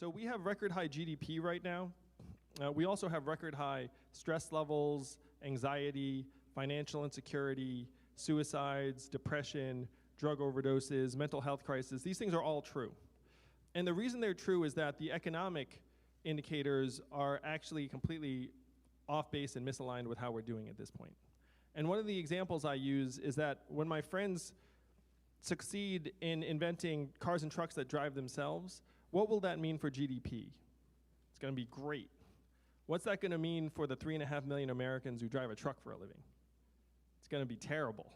So we have record high GDP right now. We also have record high stress levels, anxiety, financial insecurity, suicides, depression, drug overdoses, mental health crisis. These things are all true. And the reason they're true is that the economic indicators are actually completely off base and misaligned with how we're doing at this point. And one of the examples I use is that when my friends succeed in inventing cars and trucks that drive themselves, what will that mean for GDP? It's going to be great. What's that going to mean for the 3.5 million Americans who drive a truck for a living? It's going to be terrible.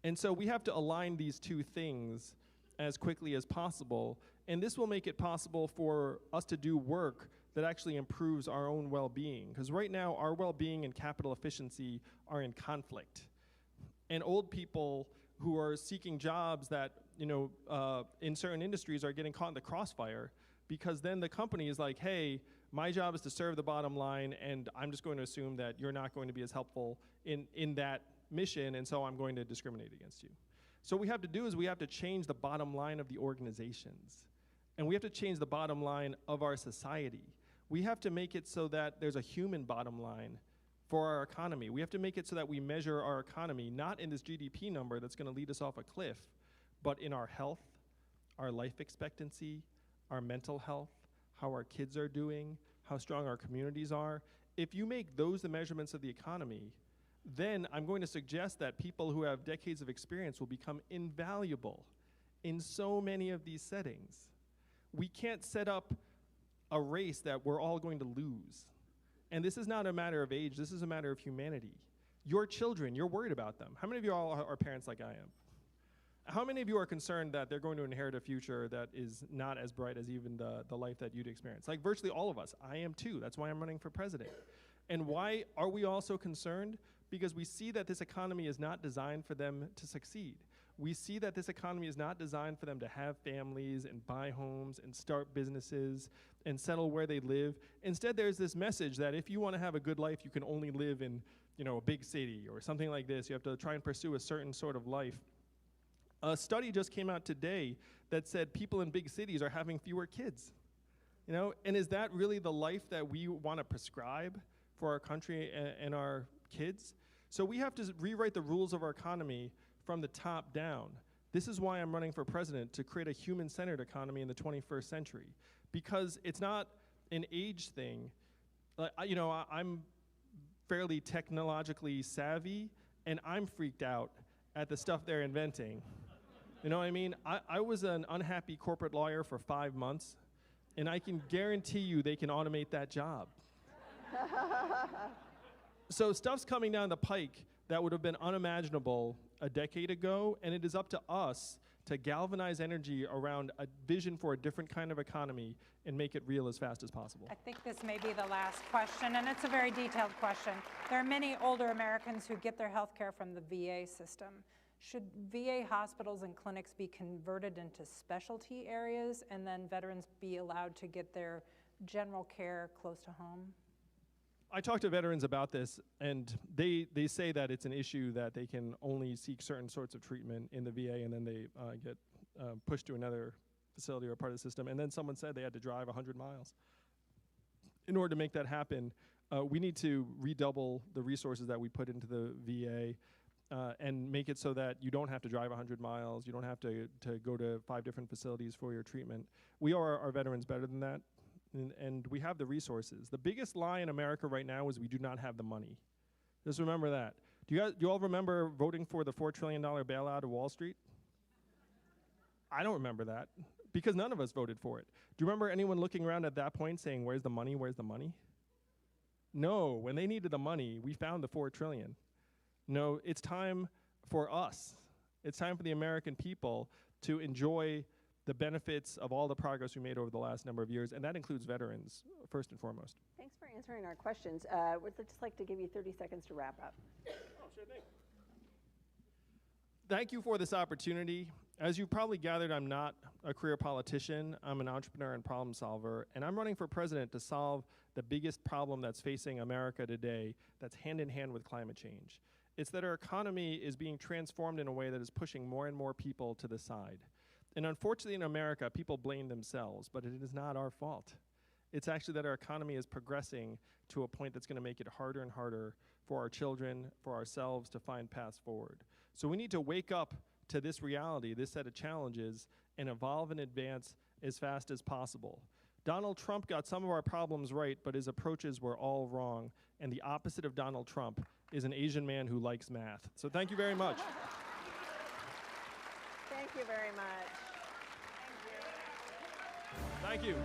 And so we have to align these two things as quickly as possible, and this will make it possible for us to do work that actually improves our own well-being. Because right now, our well-being and capital efficiency are in conflict. And old people who are seeking jobs that, in certain industries are getting caught in the crossfire, because then the company is like, hey, my job is to serve the bottom line, and I'm just going to assume that you're not going to be as helpful in that mission, and so I'm going to discriminate against you. So what we have to do is we have to change the bottom line of the organizations. And we have to change the bottom line of our society. We have to make it so that there's a human bottom line for our economy. We have to make it so that we measure our economy not in this GDP number that's going to lead us off a cliff, but in our health, our life expectancy, our mental health, how our kids are doing, how strong our communities are. If you make those the measurements of the economy, then I'm going to suggest that people who have decades of experience will become invaluable in so many of these settings. We can't set up a race that we're all going to lose. And this is not a matter of age, this is a matter of humanity. Your children, you're worried about them. How many of you all are parents like I am? How many of you are concerned that they're going to inherit a future that is not as bright as even the life that you'd experience? Like virtually all of us. I am too. That's why I'm running for president. And why are we all so concerned? Because we see that this economy is not designed for them to succeed. We see that this economy is not designed for them to have families and buy homes and start businesses and settle where they live. Instead, there's this message that if you want to have a good life, you can only live in, a big city or something like this. You have to try and pursue a certain sort of life. A study just came out today that said people in big cities are having fewer kids. And is that really the life that we want to prescribe for our country and our kids? So we have to rewrite the rules of our economy from the top down. This is why I'm running for president, to create a human-centered economy in the 21st century. Because it's not an age thing. I'm fairly technologically savvy, and I'm freaked out at the stuff they're inventing. You know what I mean? I was an unhappy corporate lawyer for 5 months, and I can guarantee you they can automate that job. So stuff's coming down the pike that would have been unimaginable a decade ago, and it is up to us to galvanize energy around a vision for a different kind of economy and make it real as fast as possible. I think this may be the last question, and it's a very detailed question. There are many older Americans who get their health care from the VA system. Should VA hospitals and clinics be converted into specialty areas, and then veterans be allowed to get their general care close to home? I talked to veterans about this, and they say that it's an issue that they can only seek certain sorts of treatment in the VA, and then they get pushed to another facility or part of the system. And then someone said they had to drive 100 miles. In order to make that happen, we need to redouble the resources that we put into the VA and make it so that you don't have to drive 100 miles, you don't have to go to 5 different facilities for your treatment. We owe our veterans better than that. And we have the resources. The biggest lie in America right now is we do not have the money. Just remember that. Do you all remember voting for the $4 trillion bailout of Wall Street? I don't remember that, because none of us voted for it. Do you remember anyone looking around at that point saying, where's the money, where's the money? No, when they needed the money, we found the $4 trillion. No, it's time for us. It's time for the American people to enjoy the benefits of all the progress we made over the last number of years, and that includes veterans, first and foremost. Thanks for answering our questions. We'd just like to give you 30 seconds to wrap up. Oh, sure thing. Thank you for this opportunity. As you've probably gathered, I'm not a career politician. I'm an entrepreneur and problem solver, and I'm running for president to solve the biggest problem that's facing America today that's hand in hand with climate change. It's that our economy is being transformed in a way that is pushing more and more people to the side. And unfortunately in America, people blame themselves, but it is not our fault. It's actually that our economy is progressing to a point that's going to make it harder and harder for our children, for ourselves to find paths forward. So we need to wake up to this reality, this set of challenges, and evolve and advance as fast as possible. Donald Trump got some of our problems right, but his approaches were all wrong. And the opposite of Donald Trump is an Asian man who likes math. So thank you very much. Thank you very much. Thank you.